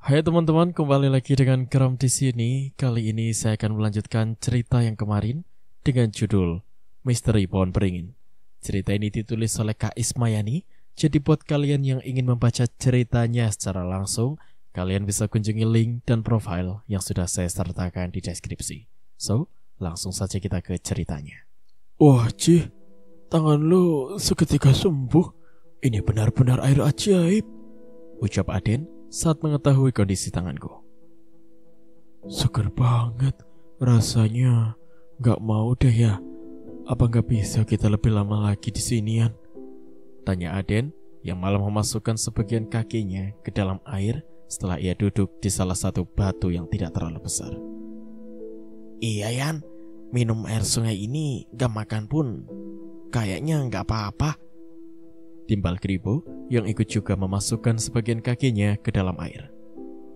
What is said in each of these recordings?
Hai teman-teman, kembali lagi dengan Kram di sini. Kali ini saya akan melanjutkan cerita yang kemarin dengan judul Misteri Pohon Beringin. Cerita ini ditulis oleh Kak Ismayani. Jadi buat kalian yang ingin membaca ceritanya secara langsung, kalian bisa kunjungi link dan profil yang sudah saya sertakan di deskripsi. So, langsung saja kita ke ceritanya. Wah, Cih, tangan lu seketika sembuh. Ini benar-benar air ajaib, ucap Aden saat mengetahui kondisi tanganku. Seger banget, rasanya gak mau deh ya. Apa gak bisa kita lebih lama lagi di sinian? Tanya Aden yang malah memasukkan sebagian kakinya ke dalam air setelah ia duduk di salah satu batu yang tidak terlalu besar. Iya Yan, minum air sungai ini gak makan pun kayaknya gak apa-apa, timbal Kribo yang ikut juga memasukkan sebagian kakinya ke dalam air.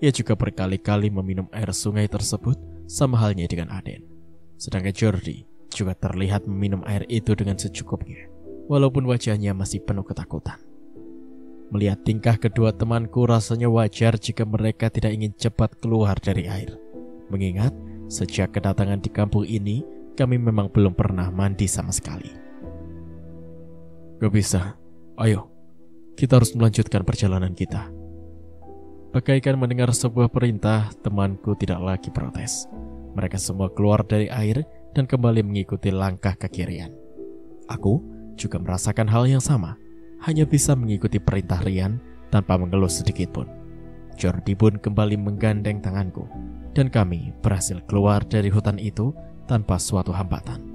Ia juga berkali-kali meminum air sungai tersebut sama halnya dengan Aden. Sedangkan Jordi juga terlihat meminum air itu dengan secukupnya, walaupun wajahnya masih penuh ketakutan. Melihat tingkah kedua temanku, rasanya wajar jika mereka tidak ingin cepat keluar dari air. Mengingat sejak kedatangan di kampung ini, kami memang belum pernah mandi sama sekali. Gak bisa. Ayo, kita harus melanjutkan perjalanan kita. Bagaikan mendengar sebuah perintah, temanku tidak lagi protes. Mereka semua keluar dari air dan kembali mengikuti langkah kaki Rian. Aku juga merasakan hal yang sama, hanya bisa mengikuti perintah Rian tanpa mengeluh sedikit pun. Jordi pun kembali menggandeng tanganku, dan kami berhasil keluar dari hutan itu tanpa suatu hambatan.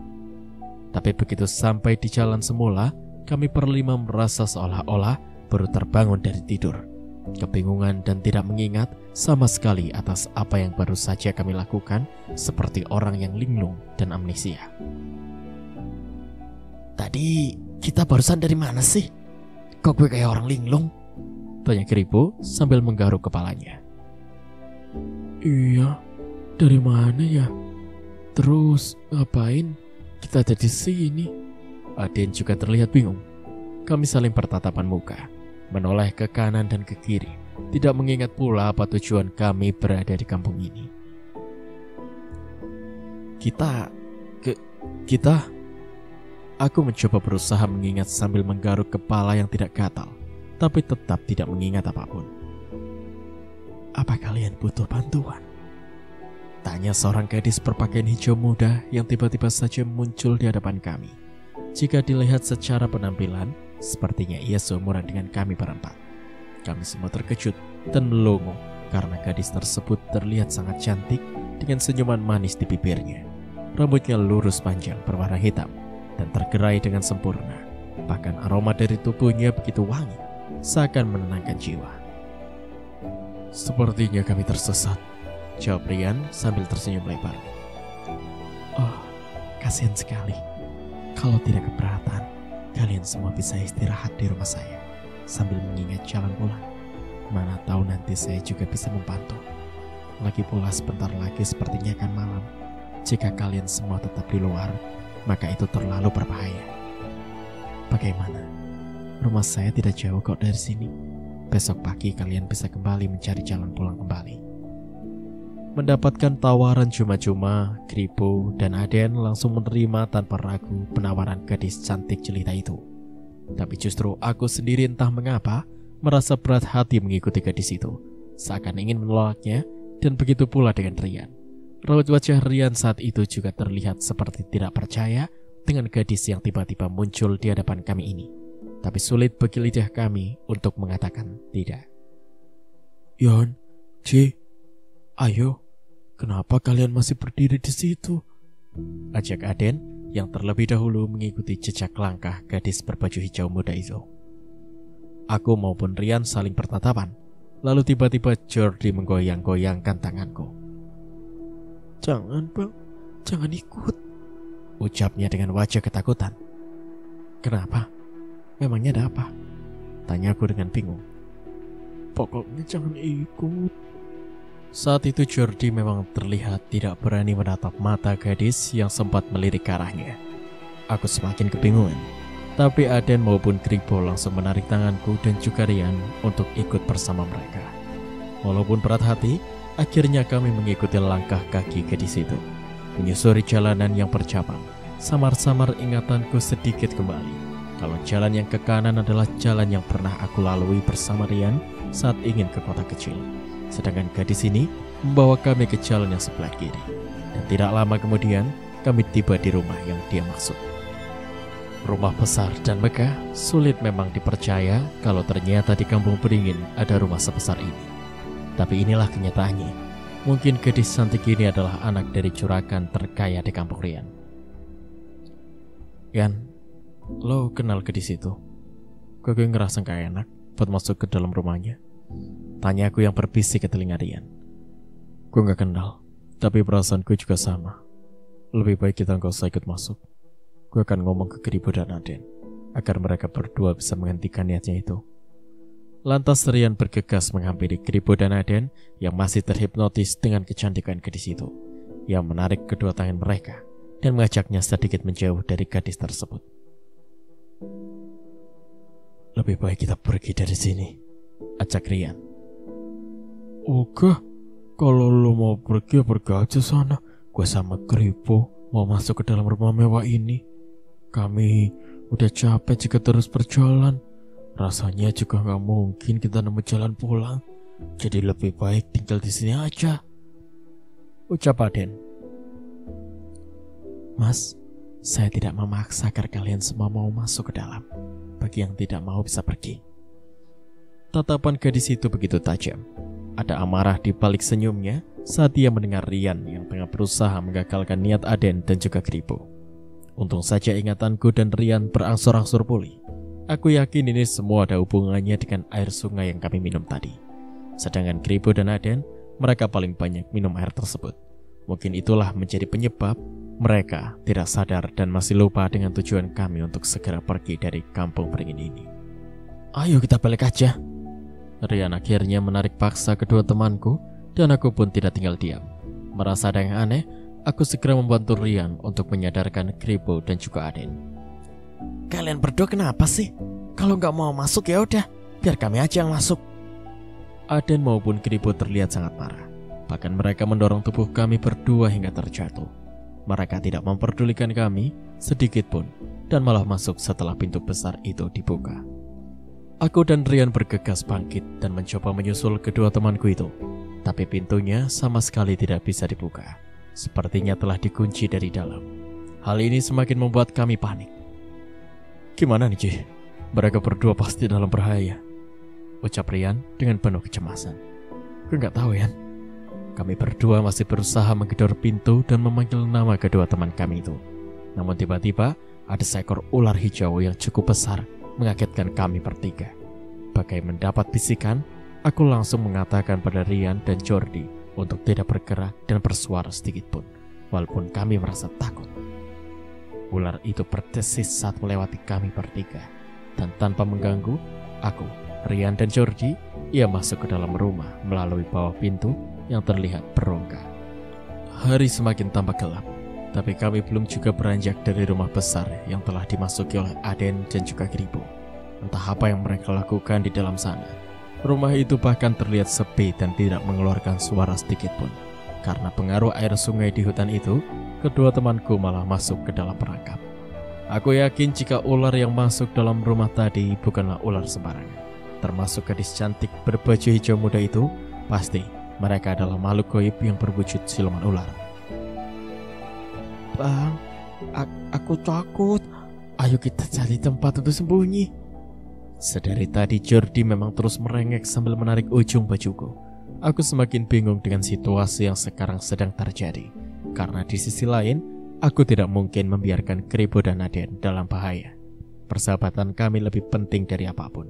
Tapi begitu sampai di jalan semula, kami berlima merasa seolah-olah baru terbangun dari tidur, kebingungan dan tidak mengingat sama sekali atas apa yang baru saja kami lakukan, seperti orang yang linglung dan amnesia. Tadi kita barusan dari mana sih? Kok gue kayak orang linglung? Tanya Kribo sambil menggaruk kepalanya. Iya, dari mana ya? Terus ngapain kita ada di sini? Aden juga terlihat bingung. Kami saling bertatapan muka, menoleh ke kanan dan ke kiri, tidak mengingat pula apa tujuan kami berada di kampung ini. Kita. Aku mencoba berusaha mengingat sambil menggaruk kepala yang tidak gatal, tapi tetap tidak mengingat apapun. Apa kalian butuh bantuan? Tanya seorang gadis berpakaian hijau muda yang tiba-tiba saja muncul di hadapan kami. Jika dilihat secara penampilan, sepertinya ia seumuran dengan kami berempat. Kami semua terkejut dan melongo karena gadis tersebut terlihat sangat cantik dengan senyuman manis di bibirnya. Rambutnya lurus panjang berwarna hitam dan tergerai dengan sempurna. Bahkan aroma dari tubuhnya begitu wangi, seakan menenangkan jiwa. Sepertinya kami tersesat, jawab Rian sambil tersenyum lebar. Oh, kasihan sekali. Kalau tidak keberatan, kalian semua bisa istirahat di rumah saya sambil mengingat jalan pulang. Mana tahu nanti saya juga bisa membantu. Lagi pula sebentar lagi sepertinya akan malam. Jika kalian semua tetap di luar, maka itu terlalu berbahaya. Bagaimana? Rumah saya tidak jauh kok dari sini. Besok pagi kalian bisa kembali mencari jalan pulang kembali. Mendapatkan tawaran cuma-cuma, Kribo dan Aden langsung menerima tanpa ragu penawaran gadis cantik jelita itu. Tapi justru aku sendiri entah mengapa merasa berat hati mengikuti gadis itu, seakan ingin menolaknya, dan begitu pula dengan Rian. Raut wajah Rian saat itu juga terlihat seperti tidak percaya dengan gadis yang tiba-tiba muncul di hadapan kami ini. Tapi sulit bagi lidah kami untuk mengatakan tidak. Yon, Ci, ayo. Kenapa kalian masih berdiri di situ? Ajak Aden yang terlebih dahulu mengikuti jejak langkah gadis berbaju hijau muda itu. Aku maupun Rian saling bertatapan. Lalu tiba-tiba Jordi menggoyang-goyangkan tanganku. Jangan bang, jangan ikut, ucapnya dengan wajah ketakutan. Kenapa? Memangnya ada apa? Tanyaku dengan bingung. Pokoknya jangan ikut. Saat itu Jordi memang terlihat tidak berani menatap mata gadis yang sempat melirik ke arahnya. Aku semakin kebingungan, tapi Aden maupun Kribo langsung menarik tanganku dan juga Rian untuk ikut bersama mereka. Walaupun berat hati, akhirnya kami mengikuti langkah kaki gadis itu. Menyusuri jalanan yang bercabang, samar-samar ingatanku sedikit kembali. Kalau jalan yang ke kanan adalah jalan yang pernah aku lalui bersama Rian saat ingin ke kota kecil. Sedangkan gadis ini membawa kami ke jalan yang sebelah kiri. Dan tidak lama kemudian, kami tiba di rumah yang dia maksud. Rumah besar dan megah, sulit memang dipercaya kalau ternyata di Kampung Beringin ada rumah sebesar ini. Tapi inilah kenyataannya. Mungkin gadis cantik ini adalah anak dari juragan terkaya di Kampung Rian. Yan, lo kenal gadis itu? Kok gue ngerasa gak enak buat masuk ke dalam rumahnya? Tanya aku yang berbisik ke telinga Rian. Gue gak kenal, tapi perasaanku juga sama. Lebih baik kita gak usah ikut masuk. Gue akan ngomong ke Kribo dan Aden agar mereka berdua bisa menghentikan niatnya itu. Lantas Rian bergegas menghampiri Kribo dan Aden yang masih terhipnotis dengan kecantikan gadis itu. Yang menarik kedua tangan mereka dan mengajaknya sedikit menjauh dari gadis tersebut. Lebih baik kita pergi dari sini, ajak Rian. Oke, kalau lo mau pergi aja sana. Gue sama Kribo mau masuk ke dalam rumah mewah ini. Kami udah capek jika terus berjalan. Rasanya juga gak mungkin kita nemu jalan pulang. Jadi lebih baik tinggal di sini aja, ucap Aden. Mas, saya tidak memaksa agar kalian semua mau masuk ke dalam. Bagi yang tidak mau bisa pergi. Tatapan gadis itu begitu tajam. Ada amarah di balik senyumnya saat dia mendengar Rian yang tengah berusaha menggagalkan niat Aden dan juga Kribo. Untung saja ingatanku dan Rian berangsur-angsur pulih. Aku yakin ini semua ada hubungannya dengan air sungai yang kami minum tadi. Sedangkan Kribo dan Aden, mereka paling banyak minum air tersebut. Mungkin itulah menjadi penyebab mereka tidak sadar dan masih lupa dengan tujuan kami untuk segera pergi dari Kampung Beringin ini. Ayo kita balik aja. Rian akhirnya menarik paksa kedua temanku dan aku pun tidak tinggal diam. Merasa ada yang aneh, aku segera membantu Rian untuk menyadarkan Kribo dan juga Aden. Kalian berdua kenapa sih? Kalau nggak mau masuk ya udah, biar kami aja yang masuk. Aden maupun Kribo terlihat sangat marah. Bahkan mereka mendorong tubuh kami berdua hingga terjatuh. Mereka tidak memperdulikan kami sedikit pun dan malah masuk setelah pintu besar itu dibuka. Aku dan Rian bergegas bangkit dan mencoba menyusul kedua temanku itu. Tapi pintunya sama sekali tidak bisa dibuka. Sepertinya telah dikunci dari dalam. Hal ini semakin membuat kami panik. Gimana nih Ci? Mereka berdua pasti dalam bahaya, ucap Rian dengan penuh kecemasan. Gue gak tahu Yan. Kami berdua masih berusaha menggedor pintu dan memanggil nama kedua teman kami itu. Namun tiba-tiba ada seekor ular hijau yang cukup besar mengagetkan kami bertiga. Bagai mendapat bisikan, aku langsung mengatakan pada Rian dan Jordi untuk tidak bergerak dan bersuara sedikit pun, walaupun kami merasa takut. Ular itu berdesis saat melewati kami bertiga, dan tanpa mengganggu, aku, Rian dan Jordi, ia masuk ke dalam rumah melalui bawah pintu yang terlihat berongga. Hari semakin tampak gelap, tapi kami belum juga beranjak dari rumah besar yang telah dimasuki oleh Aden dan juga Kribo. Entah apa yang mereka lakukan di dalam sana. Rumah itu bahkan terlihat sepi dan tidak mengeluarkan suara sedikit pun. Karena pengaruh air sungai di hutan itu, kedua temanku malah masuk ke dalam perangkap. Aku yakin jika ular yang masuk dalam rumah tadi bukanlah ular sembarangan. Termasuk gadis cantik berbaju hijau muda itu, pasti mereka adalah makhluk gaib yang berwujud siluman ular. Bang, aku takut. Ayo kita cari tempat untuk sembunyi. Sedari tadi Jordi memang terus merengek sambil menarik ujung bajuku. Aku semakin bingung dengan situasi yang sekarang sedang terjadi. Karena di sisi lain, aku tidak mungkin membiarkan Kribo dan Aden dalam bahaya. Persahabatan kami lebih penting dari apapun.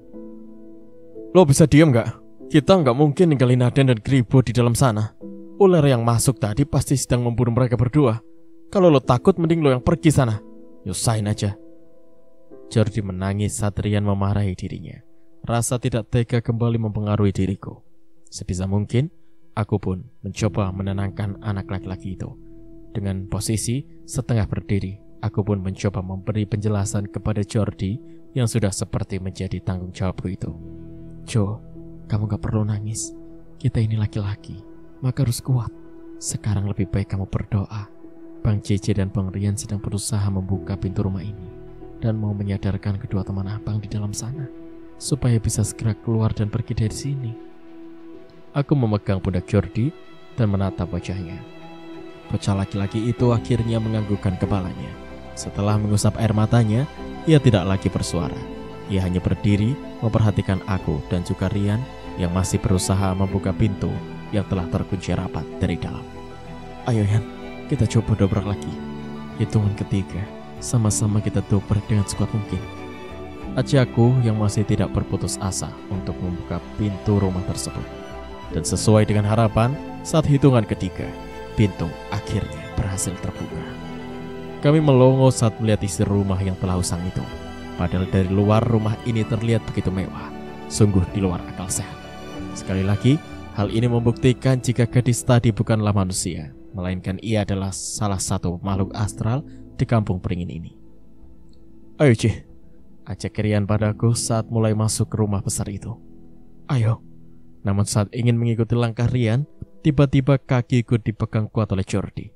Lo bisa diam gak? Kita gak mungkin ninggalin Aden dan Kribo di dalam sana. Ular yang masuk tadi pasti sedang membunuh mereka berdua. Kalau lo takut mending lo yang pergi sana. Nyusahin aja. Jordi menangis saat Rian memarahi dirinya. Rasa tidak tega kembali mempengaruhi diriku. Sebisa mungkin, aku pun mencoba menenangkan anak laki-laki itu. Dengan posisi setengah berdiri, aku pun mencoba memberi penjelasan kepada Jordi yang sudah seperti menjadi tanggung jawabku itu. Jo, kamu gak perlu nangis. Kita ini laki-laki, maka harus kuat. Sekarang lebih baik kamu berdoa. Bang JJ dan Bang Rian sedang berusaha membuka pintu rumah ini dan mau menyadarkan kedua teman abang di dalam sana supaya bisa segera keluar dan pergi dari sini. Aku memegang pundak Jordi dan menatap wajahnya. Bocah laki-laki itu akhirnya menganggukkan kepalanya. Setelah mengusap air matanya, ia tidak lagi bersuara. Ia hanya berdiri memperhatikan aku dan juga Rian yang masih berusaha membuka pintu yang telah terkunci rapat dari dalam. Ayo Yan, kita coba dobrak lagi. Hitungan ketiga, sama-sama kita dobrak dengan sekuat mungkin. Ajakku yang masih tidak berputus asa untuk membuka pintu rumah tersebut. Dan sesuai dengan harapan, saat hitungan ketiga, pintu akhirnya berhasil terbuka. Kami melongo saat melihat isi rumah yang telah usang itu. Padahal dari luar rumah ini terlihat begitu mewah, sungguh di luar akal sehat. Sekali lagi, hal ini membuktikan jika gadis tadi bukanlah manusia, melainkan ia adalah salah satu makhluk astral di kampung Peringin ini. Ayo Cih, ajak Rian padaku saat mulai masuk ke rumah besar itu. Ayo. Namun saat ingin mengikuti langkah Rian, tiba-tiba kakiku dipegang kuat oleh Jordi.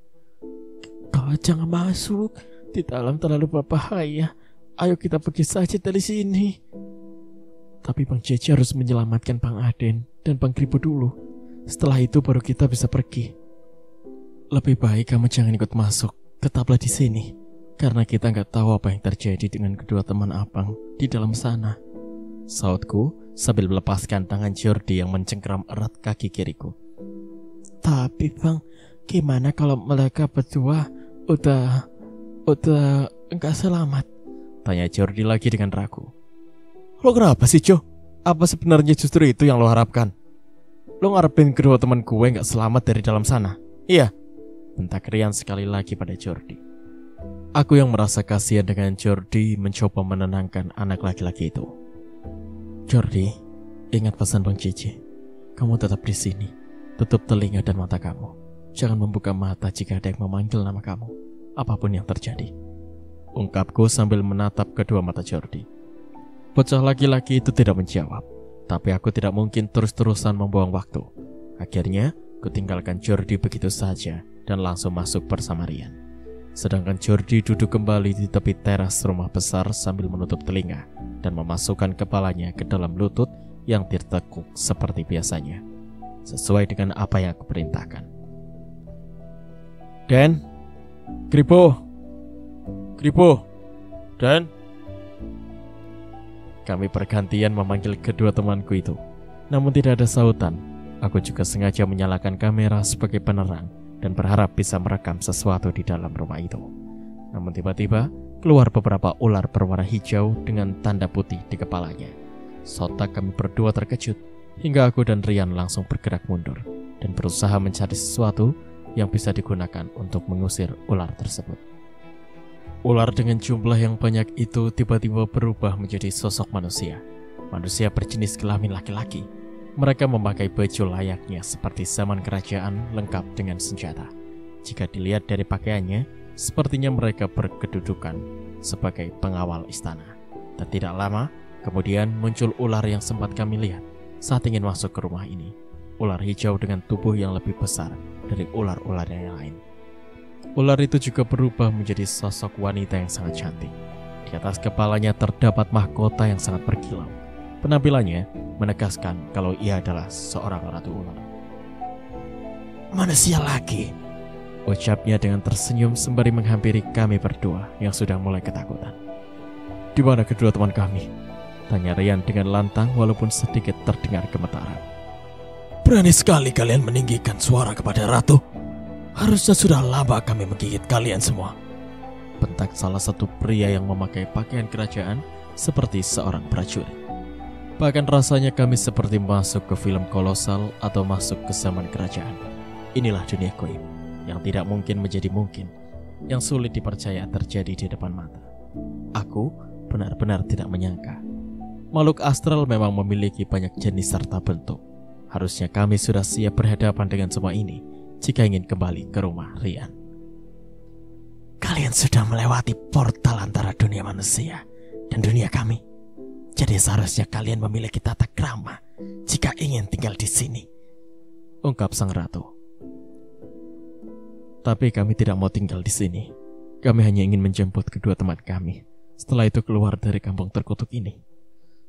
Kau jangan masuk, di dalam terlalu berbahaya. Ayo kita pergi saja dari sini. Tapi Bang JJ harus menyelamatkan Bang Aden dan Bang Kribo dulu. Setelah itu baru kita bisa pergi. Lebih baik kamu jangan ikut masuk. Tetaplah di sini. Karena kita nggak tahu apa yang terjadi dengan kedua teman abang di dalam sana. Sautku sambil melepaskan tangan Jordi yang mencengkram erat kaki kiriku. Tapi Bang, gimana kalau mereka berdua udah nggak selamat? Tanya Jordi lagi dengan ragu. Lo kenapa sih Jo? Apa sebenarnya justru itu yang lo harapkan? Lo ngarepin kedua teman gue gak selamat dari dalam sana? Iya, bentak Rian sekali lagi pada Jordi. Aku yang merasa kasihan dengan Jordi mencoba menenangkan anak laki-laki itu. Jordi, ingat pesan Bang JJ. Kamu tetap di sini. Tutup telinga dan mata kamu. Jangan membuka mata jika ada yang memanggil nama kamu, apapun yang terjadi. Ungkapku sambil menatap kedua mata Jordi. Bocah laki-laki itu tidak menjawab, tapi aku tidak mungkin terus-terusan membuang waktu. Akhirnya, ku tinggalkan Jordi begitu saja dan langsung masuk bersama Rian. Sedangkan Jordi duduk kembali di tepi teras rumah besar sambil menutup telinga dan memasukkan kepalanya ke dalam lutut yang tertekuk seperti biasanya, sesuai dengan apa yang aku perintahkan. Dan, Kribo, dan kami bergantian memanggil kedua temanku itu. Namun tidak ada sautan. Aku juga sengaja menyalakan kamera sebagai penerang dan berharap bisa merekam sesuatu di dalam rumah itu. Namun tiba-tiba keluar beberapa ular berwarna hijau dengan tanda putih di kepalanya. Sontak kami berdua terkejut hingga aku dan Rian langsung bergerak mundur dan berusaha mencari sesuatu yang bisa digunakan untuk mengusir ular tersebut. Ular dengan jumlah yang banyak itu tiba-tiba berubah menjadi sosok manusia. Manusia berjenis kelamin laki-laki. Mereka memakai baju layaknya seperti zaman kerajaan lengkap dengan senjata. Jika dilihat dari pakaiannya, sepertinya mereka berkedudukan sebagai pengawal istana. Dan tidak lama, kemudian muncul ular yang sempat kami lihat saat ingin masuk ke rumah ini. Ular hijau dengan tubuh yang lebih besar dari ular-ular yang lain. Ular itu juga berubah menjadi sosok wanita yang sangat cantik. Di atas kepalanya terdapat mahkota yang sangat berkilau. Penampilannya menegaskan kalau ia adalah seorang ratu ular. Manusia lagi, ucapnya dengan tersenyum sembari menghampiri kami berdua yang sudah mulai ketakutan. Di mana kedua teman kami? Tanya Rian dengan lantang walaupun sedikit terdengar gemetaran. Berani sekali kalian meninggikan suara kepada ratu. Harusnya sudah lama kami menggigit kalian semua. Bentak salah satu pria yang memakai pakaian kerajaan seperti seorang prajurit. Bahkan rasanya kami seperti masuk ke film kolosal atau masuk ke zaman kerajaan. Inilah dunia gaib yang tidak mungkin menjadi mungkin, yang sulit dipercaya terjadi di depan mata. Aku benar-benar tidak menyangka. Makhluk astral memang memiliki banyak jenis serta bentuk. Harusnya kami sudah siap berhadapan dengan semua ini jika ingin kembali ke rumah Rian. Kalian sudah melewati portal antara dunia manusia dan dunia kami. Jadi seharusnya kalian memiliki tata krama jika ingin tinggal di sini. ungkap sang ratu. Tapi kami tidak mau tinggal di sini. Kami hanya ingin menjemput kedua teman kami. Setelah itu keluar dari kampung terkutuk ini,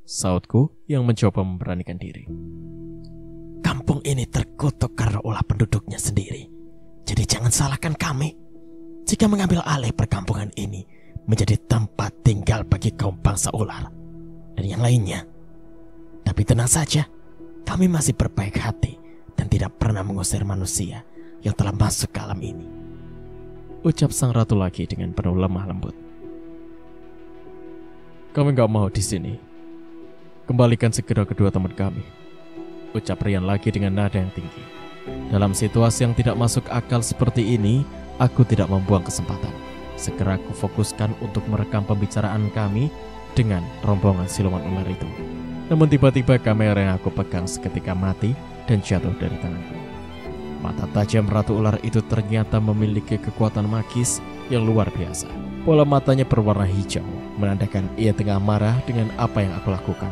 sautku yang mencoba memberanikan diri. Kampung ini terkutuk karena ulah penduduknya sendiri. Jadi jangan salahkan kami jika mengambil alih perkampungan ini menjadi tempat tinggal bagi kaum bangsa ular dan yang lainnya. Tapi tenang saja, kami masih berbaik hati dan tidak pernah mengusir manusia yang telah masuk ke alam ini, ucap sang ratu lagi dengan penuh lemah lembut. Kami gak mau di sini. Kembalikan segera kedua teman kami, ucap Rian lagi dengan nada yang tinggi. Dalam situasi yang tidak masuk akal seperti ini, aku tidak membuang kesempatan. Segera aku fokuskan untuk merekam pembicaraan kami dengan rombongan siluman ular itu. Namun tiba-tiba kamera yang aku pegang seketika mati dan jatuh dari tanganku. Mata tajam ratu ular itu ternyata memiliki kekuatan magis yang luar biasa. Bola matanya berwarna hijau, menandakan ia tengah marah dengan apa yang aku lakukan.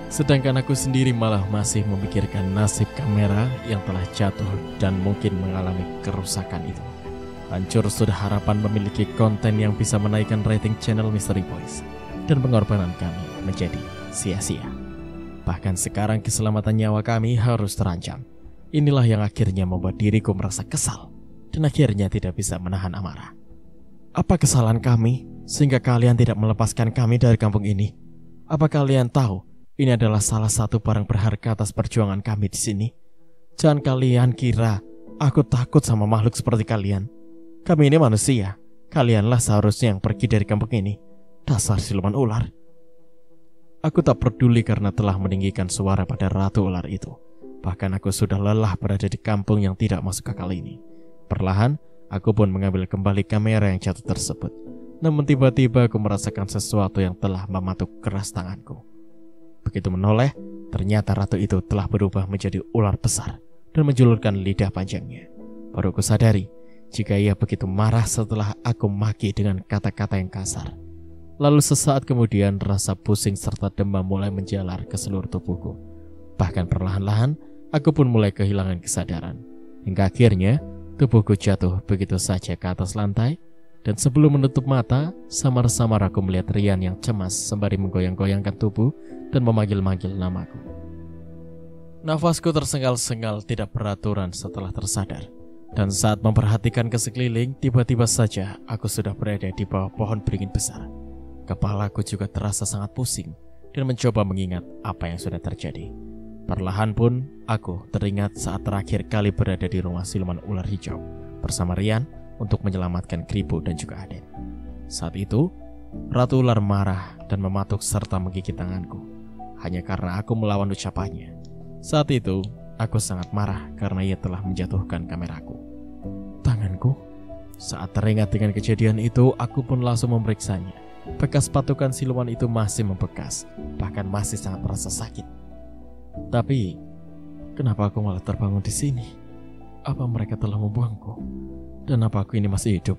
Sedangkan aku sendiri malah masih memikirkan nasib kamera yang telah jatuh dan mungkin mengalami kerusakan itu. Hancur sudah harapan memiliki konten yang bisa menaikkan rating channel Mystery Boys, dan pengorbanan kami menjadi sia-sia. Bahkan sekarang keselamatan nyawa kami harus terancam. Inilah yang akhirnya membuat diriku merasa kesal dan akhirnya tidak bisa menahan amarah. Apa kesalahan kami sehingga kalian tidak melepaskan kami dari kampung ini? Apa kalian tahu ini adalah salah satu barang berharga atas perjuangan kami di sini? Jangan kalian kira aku takut sama makhluk seperti kalian. Kami ini manusia. Kalianlah seharusnya yang pergi dari kampung ini. Dasar siluman ular. Aku tak peduli karena telah meninggikan suara pada ratu ular itu. Bahkan aku sudah lelah berada di kampung yang tidak masuk akal ini. Perlahan, aku pun mengambil kembali kamera yang jatuh tersebut. Namun tiba-tiba aku merasakan sesuatu yang telah mematuk keras tanganku. Begitu menoleh, ternyata ratu itu telah berubah menjadi ular besar dan menjulurkan lidah panjangnya. Baru aku sadari jika ia begitu marah setelah aku maki dengan kata-kata yang kasar. Lalu sesaat kemudian rasa pusing serta demam mulai menjalar ke seluruh tubuhku. Bahkan perlahan-lahan aku pun mulai kehilangan kesadaran. Hingga akhirnya tubuhku jatuh begitu saja ke atas lantai. Dan sebelum menutup mata, samar-samar aku melihat Rian yang cemas sembari menggoyang-goyangkan tubuh dan memanggil-manggil namaku. Nafasku tersengal-sengal tidak beraturan setelah tersadar. Dan saat memperhatikan ke sekeliling, tiba-tiba saja aku sudah berada di bawah pohon beringin besar. Kepalaku juga terasa sangat pusing dan mencoba mengingat apa yang sudah terjadi. Perlahan pun aku teringat saat terakhir kali berada di rumah siluman ular hijau bersama Rian untuk menyelamatkan Kribo dan juga Aden. Saat itu, ratu ular marah dan mematuk serta menggigit tanganku hanya karena aku melawan ucapannya. Saat itu, aku sangat marah karena ia telah menjatuhkan kameraku. Tanganku? Saat teringat dengan kejadian itu, aku pun langsung memeriksanya. Bekas patukan siluman itu masih membekas, bahkan masih sangat terasa sakit. Tapi, kenapa aku malah terbangun di sini? Apa mereka telah membuangku? Dan apa aku ini masih hidup?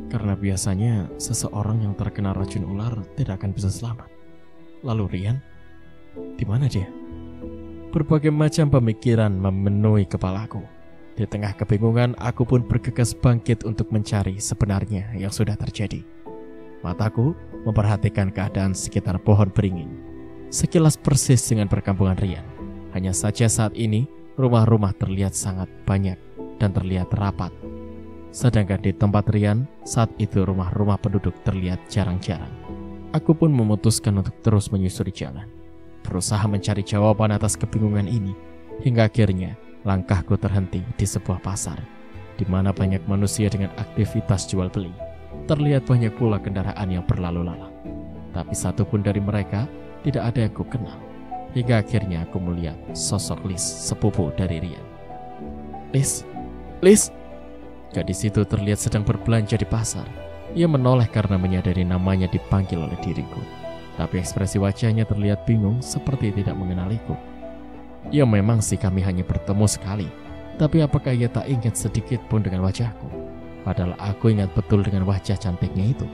Karena biasanya seseorang yang terkena racun ular tidak akan bisa selamat. Lalu Rian, di mana dia? Berbagai macam pemikiran memenuhi kepalaku. Di tengah kebingungan, aku pun bergegas bangkit untuk mencari sebenarnya yang sudah terjadi. Mataku memperhatikan keadaan sekitar pohon beringin. Sekilas persis dengan perkampungan Rian. Hanya saja saat ini, rumah-rumah terlihat sangat banyak dan terlihat rapat. Sedangkan di tempat Rian, saat itu rumah-rumah penduduk terlihat jarang-jarang. Aku pun memutuskan untuk terus menyusuri jalan, berusaha mencari jawaban atas kebingungan ini. Hingga akhirnya, langkahku terhenti di sebuah pasar, di mana banyak manusia dengan aktivitas jual beli. Terlihat banyak pula kendaraan yang berlalu lalang. Tapi satu pun dari mereka tidak ada yang ku kenal. Hingga akhirnya aku melihat sosok Lis, sepupu dari Rian. Lis! Gadis itu terlihat sedang berbelanja di pasar. Ia menoleh karena menyadari namanya dipanggil oleh diriku. Tapi ekspresi wajahnya terlihat bingung seperti tidak mengenaliku. Ya memang sih kami hanya bertemu sekali. Tapi apakah ia tak ingat sedikit pun dengan wajahku? Padahal aku ingat betul dengan wajah cantiknya itu.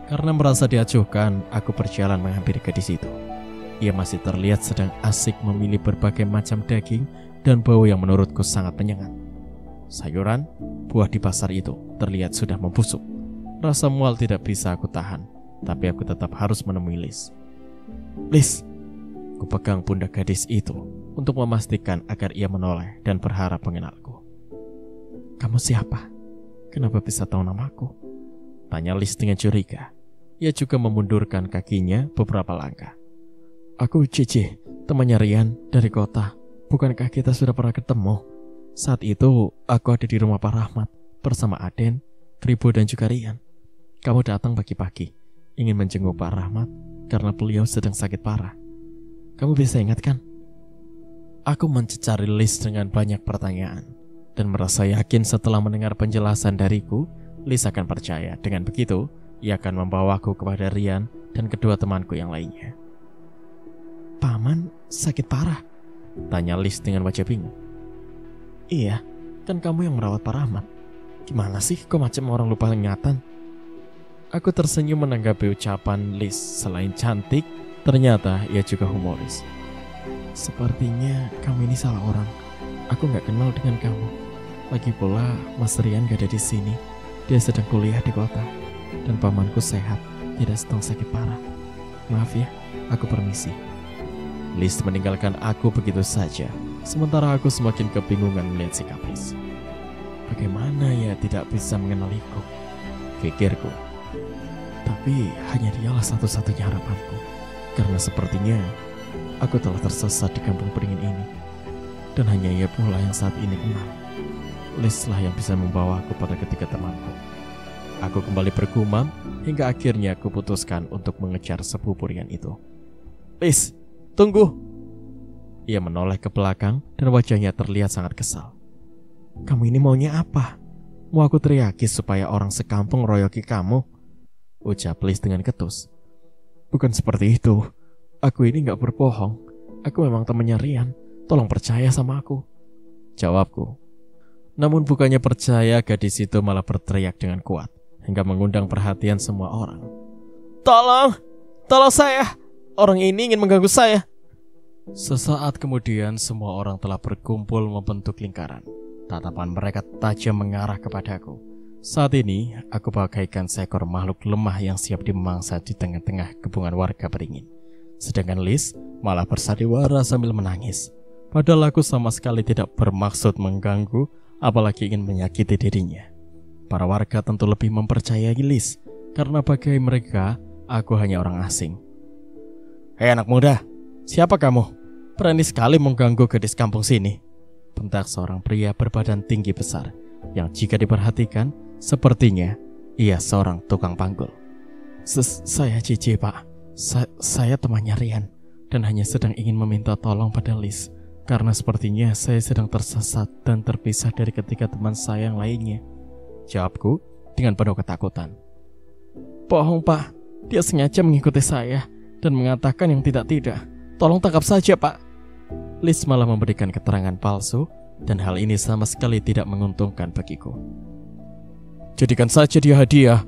Karena merasa diacuhkan, aku berjalan menghampiri gadis itu. Ia masih terlihat sedang asik memilih berbagai macam daging dan bau yang menurutku sangat menyengat. Sayuran, buah di pasar itu terlihat sudah membusuk. Rasa mual tidak bisa aku tahan, tapi aku tetap harus menemui Liz. Liz, ku pegang pundak gadis itu untuk memastikan agar ia menoleh dan berharap mengenalku. Kamu siapa? Kenapa bisa tahu namaku? Tanya Liz dengan curiga. Ia juga memundurkan kakinya beberapa langkah. Aku Cici, temannya Rian dari kota. Bukankah kita sudah pernah ketemu? Saat itu aku ada di rumah Pak Rahmat bersama Aden, Kribo dan juga Rian. Kamu datang pagi-pagi ingin menjenguk Pak Rahmat karena beliau sedang sakit parah. Kamu bisa ingat kan? Aku mencari Liz dengan banyak pertanyaan dan merasa yakin setelah mendengar penjelasan dariku, Liz akan percaya. Dengan begitu, ia akan membawaku kepada Rian dan kedua temanku yang lainnya. Paman sakit parah? Tanya Liz dengan wajah bingung. Iya, kan kamu yang merawat Pak Rahmat. Gimana sih kok macam orang lupa ingatan? Aku tersenyum menanggapi ucapan Liz. Selain cantik, ternyata ia juga humoris. Sepertinya kamu ini salah orang. Aku gak kenal dengan kamu. Lagi pula Mas Rian gak ada di sini. Dia sedang kuliah di kota. Dan pamanku sehat, tidak sedang sakit parah. Maaf ya, aku permisi. Liz meninggalkan aku begitu saja. Sementara aku semakin kebingungan melihat sikap Liz. Bagaimana ia tidak bisa mengenaliku? Pikirku. Tapi hanya dialah satu-satunya harapanku. Karena sepertinya aku telah tersesat di kampung beringin ini. Dan hanya ia pula yang saat ini kenal. Liz lah yang bisa membawaku pada ketiga temanku. Aku kembali bergumam hingga akhirnya aku putuskan untuk mengejar sepupu Rian itu. Liz, tunggu! Ia menoleh ke belakang dan wajahnya terlihat sangat kesal. Kamu ini maunya apa? Mau aku teriaki supaya orang sekampung royoki kamu? Ucap Liz dengan ketus. Bukan seperti itu. Aku ini gak berbohong. Aku memang temannya Rian. Tolong percaya sama aku. Jawabku. Namun bukannya percaya, gadis itu malah berteriak dengan kuat hingga mengundang perhatian semua orang. Tolong! Tolong saya! Orang ini ingin mengganggu saya. Sesaat kemudian semua orang telah berkumpul membentuk lingkaran. Tatapan mereka tajam mengarah kepadaku. Saat ini aku bagaikan seekor makhluk lemah yang siap dimangsa di tengah-tengah kepungan warga beringin. Sedangkan Liz malah bersandiwara sambil menangis. Padahal aku sama sekali tidak bermaksud mengganggu, apalagi ingin menyakiti dirinya. Para warga tentu lebih mempercayai Liz, karena bagi mereka aku hanya orang asing. Hei anak muda, siapa kamu? Berani sekali mengganggu gadis kampung sini. Bentak seorang pria berbadan tinggi besar, yang jika diperhatikan, sepertinya ia seorang tukang panggul. Saya Cici, Pak. Saya temannya Rian, dan hanya sedang ingin meminta tolong pada Liz, karena sepertinya saya sedang tersesat dan terpisah dari ketiga teman saya yang lainnya. Jawabku dengan penuh ketakutan. Bohong, Pak. Dia sengaja mengikuti saya dan mengatakan yang tidak-tidak. Tolong tangkap saja, Pak. Liz malah memberikan keterangan palsu, dan hal ini sama sekali tidak menguntungkan bagiku. Jadikan saja dia hadiah,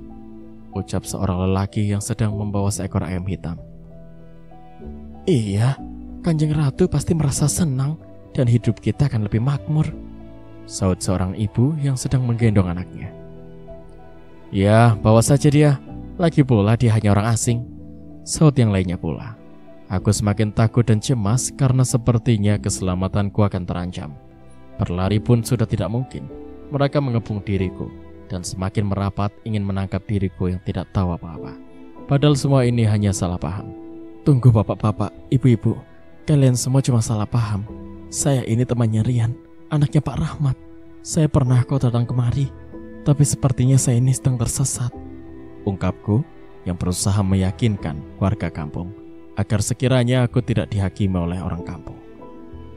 ucap seorang lelaki yang sedang membawa seekor ayam hitam. Iya, Kanjeng Ratu pasti merasa senang dan hidup kita akan lebih makmur, saut seorang ibu yang sedang menggendong anaknya. Ya, bawa saja dia. Lagi pula dia hanya orang asing, saut yang lainnya pula. Aku semakin takut dan cemas karena sepertinya keselamatanku akan terancam. Berlari pun sudah tidak mungkin. Mereka mengepung diriku dan semakin merapat ingin menangkap diriku yang tidak tahu apa-apa. Padahal semua ini hanya salah paham. Tunggu bapak-bapak, ibu-ibu. Kalian semua cuma salah paham. Saya ini temannya Rian, anaknya Pak Rahmat. Saya pernah kok datang kemari, tapi sepertinya saya ini sedang tersesat. Ungkapku yang berusaha meyakinkan warga kampung agar sekiranya aku tidak dihakimi oleh orang kampung.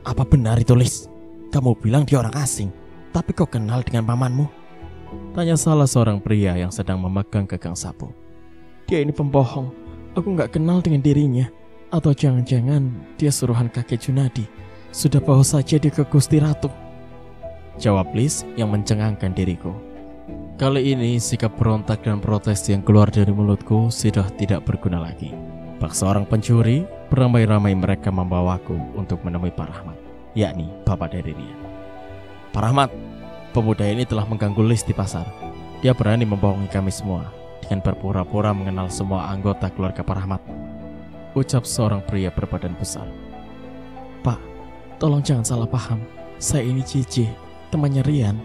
Apa benar itu, Liz? Kamu bilang dia orang asing, tapi kau kenal dengan pamanmu? Tanya salah seorang pria yang sedang memegang gagang sapu. Dia ini pembohong. Aku gak kenal dengan dirinya. Atau jangan-jangan dia suruhan kakek Junadi. Sudah bawa saja dia ke Gusti Ratu. Jawab Liz yang mencengangkan diriku. Kali ini sikap berontak dan protes yang keluar dari mulutku sudah tidak berguna lagi. Bak seorang pencuri, Beramai-ramai mereka membawaku untuk menemui Pak Rahmat, yakni bapak dari Rian. Pak Rahmat, pemuda ini telah mengganggu Lis di pasar. Dia berani membohongi kami semua dengan berpura-pura mengenal semua anggota keluarga Pak Rahmat, ucap seorang pria berbadan besar. Pak, tolong jangan salah paham. Saya ini Cici, temannya Rian.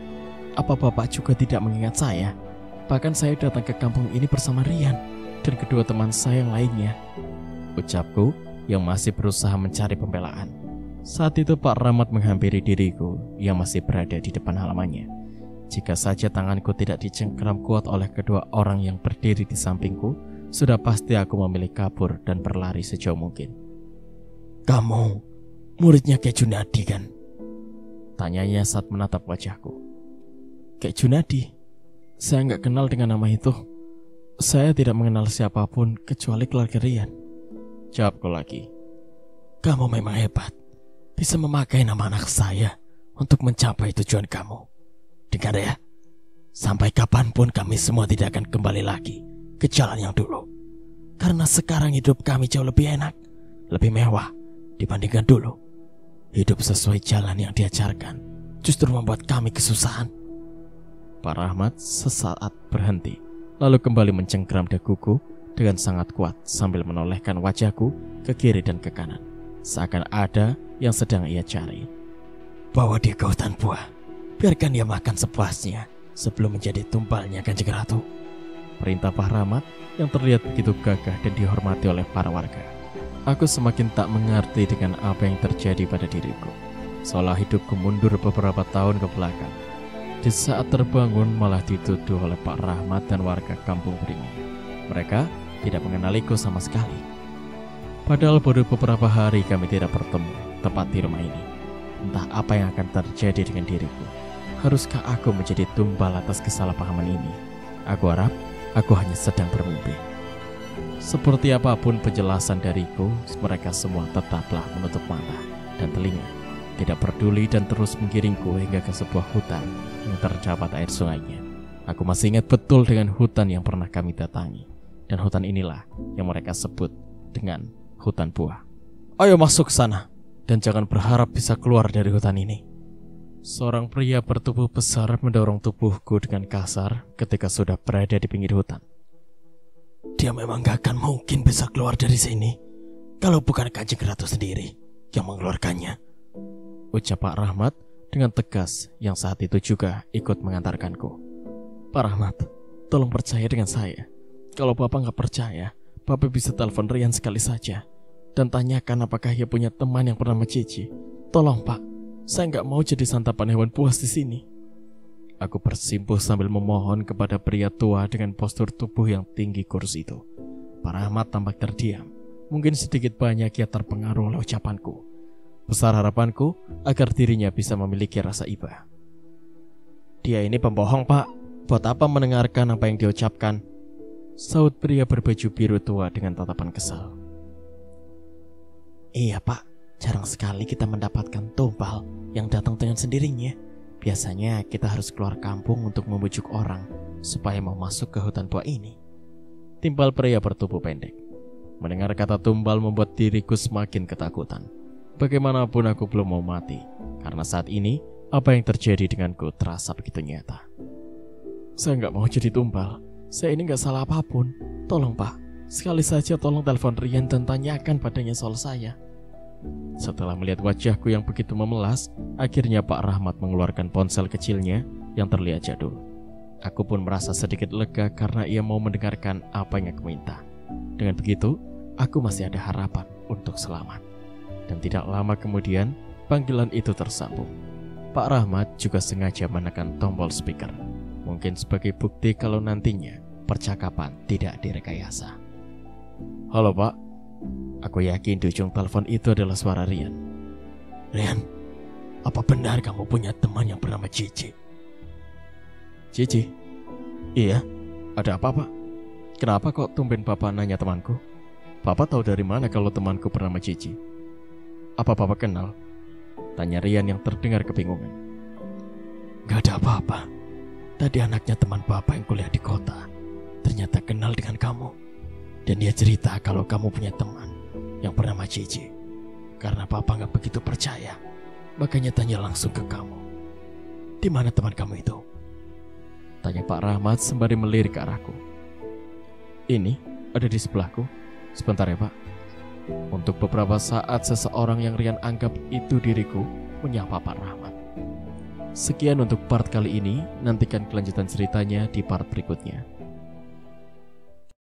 Apa Bapak juga tidak mengingat saya? Bahkan saya datang ke kampung ini bersama Rian dan kedua teman saya yang lainnya, ucapku yang masih berusaha mencari pembelaan. Saat itu Pak Rahmat menghampiri diriku yang masih berada di depan halamannya. Jika saja tanganku tidak dicengkram kuat oleh kedua orang yang berdiri di sampingku, sudah pasti aku memilih kabur dan berlari sejauh mungkin. Kamu muridnya Kek Junadi kan? Tanyanya saat menatap wajahku. Kek Junadi? Saya nggak kenal dengan nama itu. Saya tidak mengenal siapapun kecuali keluarga Rian, jawabku lagi. Kamu memang hebat, bisa memakai nama anak saya untuk mencapai tujuan kamu. Dengar ya, sampai kapanpun kami semua tidak akan kembali lagi ke jalan yang dulu. Karena sekarang hidup kami jauh lebih enak, lebih mewah dibandingkan dulu. Hidup sesuai jalan yang diajarkan justru membuat kami kesusahan. Pak Rahmat sesaat berhenti, lalu kembali mencengkram daguku dengan sangat kuat sambil menolehkan wajahku ke kiri dan ke kanan, seakan ada yang sedang ia cari. Bawa dia ke hutan buah, biarkan dia makan sepuasnya sebelum menjadi tumbalnya Kanjeng Ratu, perintah Pak Rahmat yang terlihat begitu gagah dan dihormati oleh para warga. Aku semakin tak mengerti dengan apa yang terjadi pada diriku, seolah hidupku mundur beberapa tahun ke belakang. Di saat terbangun malah dituduh oleh Pak Rahmat dan warga kampung Beringin. Mereka tidak mengenaliku sama sekali. Padahal baru beberapa hari kami tidak bertemu tepat di rumah ini. Entah apa yang akan terjadi dengan diriku. Haruskah aku menjadi tumbal atas kesalahpahaman ini? Aku harap aku hanya sedang bermimpi. Seperti apapun penjelasan dariku, mereka semua tetaplah menutup mata dan telinga, tidak peduli dan terus menggiringku hingga ke sebuah hutan yang terdapat air sungainya. Aku masih ingat betul dengan hutan yang pernah kami datangi, dan hutan inilah yang mereka sebut dengan hutan buah. Ayo masuk ke sana, dan jangan berharap bisa keluar dari hutan ini. Seorang pria bertubuh besar mendorong tubuhku dengan kasar ketika sudah berada di pinggir hutan. Dia memang gak akan mungkin bisa keluar dari sini kalau bukan Kanjeng Ratu sendiri yang mengeluarkannya, ucap Pak Rahmat dengan tegas yang saat itu juga ikut mengantarkanku. Pak Rahmat, tolong percaya dengan saya. Kalau Bapak gak percaya, Bapak bisa telepon Rian sekali saja dan tanyakan apakah ia punya teman yang bernama Cici. Tolong Pak, saya gak mau jadi santapan hewan buas di sini. Aku bersimpuh sambil memohon kepada pria tua dengan postur tubuh yang tinggi kurus itu. Pak Rahmat tampak terdiam. Mungkin sedikit banyak ia terpengaruh oleh ucapanku. Besar harapanku agar dirinya bisa memiliki rasa iba. Dia ini pembohong Pak. Buat apa mendengarkan apa yang diucapkan? Saut pria berbaju biru tua dengan tatapan kesal. Iya Pak, jarang sekali kita mendapatkan tumbal yang datang dengan sendirinya. Biasanya kita harus keluar kampung untuk membujuk orang supaya mau masuk ke hutan buah ini, timpal pria bertubuh pendek. Mendengar kata tumbal membuat diriku semakin ketakutan. Bagaimanapun aku belum mau mati, karena saat ini apa yang terjadi denganku terasa begitu nyata. Saya nggak mau jadi tumbal. Saya ini nggak salah apapun. Tolong Pak, sekali saja tolong telepon Rian dan tanyakan padanya soal saya. Setelah melihat wajahku yang begitu memelas, akhirnya Pak Rahmat mengeluarkan ponsel kecilnya yang terlihat jadul. Aku pun merasa sedikit lega karena ia mau mendengarkan apa yang aku minta. Dengan begitu, aku masih ada harapan untuk selamat. Dan tidak lama kemudian, panggilan itu tersambung. Pak Rahmat juga sengaja menekan tombol speaker, mungkin sebagai bukti kalau nantinya percakapan tidak direkayasa. Halo Pak. Aku yakin di ujung telepon itu adalah suara Rian. Rian, apa benar kamu punya teman yang bernama Cici? Cici? Iya, ada apa Pak? Kenapa kok tumben Bapak nanya temanku? Bapak tahu dari mana kalau temanku bernama Cici? Apa Bapak kenal? Tanya Rian yang terdengar kebingungan. Gak ada apa-apa. Tadi anaknya teman Bapak yang kuliah di kota ternyata kenal dengan kamu. Dan dia cerita kalau kamu punya teman yang bernama JJ. Karena papa nggak begitu percaya, makanya tanya langsung ke kamu. Di mana teman kamu itu? Tanya Pak Rahmat sembari melirik ke arahku. Ini ada di sebelahku. Sebentar ya Pak. Untuk beberapa saat seseorang yang Rian anggap itu diriku menyapa Pak Rahmat. Sekian untuk part kali ini. Nantikan kelanjutan ceritanya di part berikutnya.